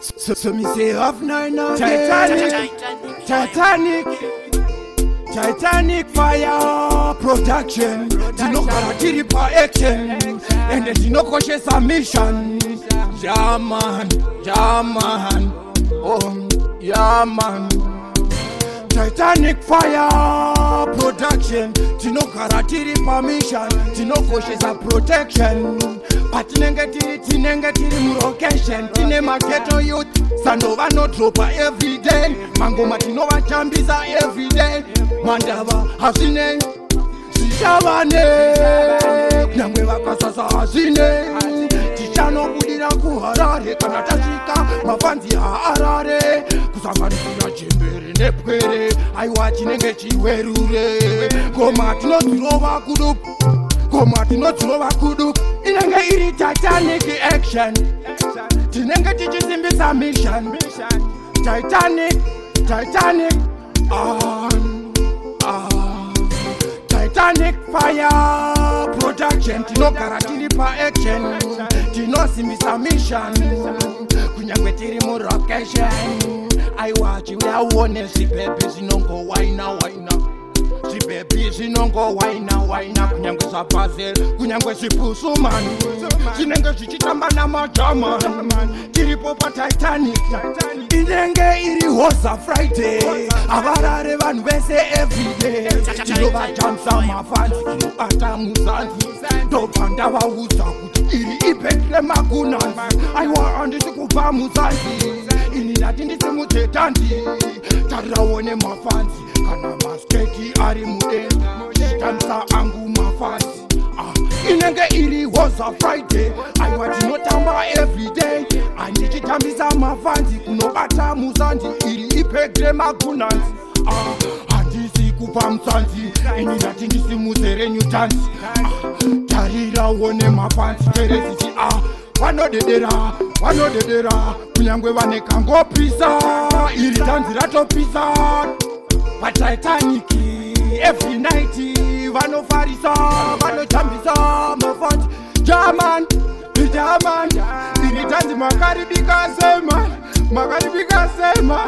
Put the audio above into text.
So me say off now. Titanic fire production. Tino karatiri pa action. And then tino koshe submission. Yeah man. Oh yeah man. Titanic fire production. Tino karatiri permission. Tino koshe sa protection. Patinenge tiri murocation. Tine maketo youth. Sanova no ropa every day. Mangoma tinova chambiza every day. Mandava hasine sishavane. Nyangwe wakasasa hasine. Tichano kudira kuharare. Kanatashika mafanzi haarare. Kusanganisira chimbere nepwere. Aiwa chinenge chiwerure. Koma tinotirova kudup. Inenge iri Titanic action. Tinenge tichisimbisa mission. Titanic Titanic fire production. Tino karatiri pa action. Tino simbisa mission. Kunyangwe tiri murocation. I watch you ya wone si baby zinongo waina. Si baby zinongo waina. Kunyangwe sa puzzle. Kunyangwe si pusu man. Sinenge zichitamba na majama. Tiri popa Titanic. Inenge iri hosa Friday. Abarare van wese everyday. Tino ba jamsa mafansi. Tino ata muzanzi. Dopanda wa uza kuti iri ipekle magunanzi. Aiwa andi sikupa muzanzi. Inina tindi simu tetanzi. Tarawone mafansi. Kana maskeki ari mudenzi. Tansa angu mafansi. Inenge iri hosa Friday. Aiwa tinotamba everyday. Andichitambisa mafansi. Kunobata muzanzi. Iri ipekle magunanzi. Handisi kupa msanzi. Inina tindi simu zerenyu tanzi. Tarira wone mafansi. Teresisi vanodedera kunyangwe vane kangopisa iri tanzi ratopisa paTitanic every night vanofarisa vanotambisa mafansi German iri tanzi makaribika sema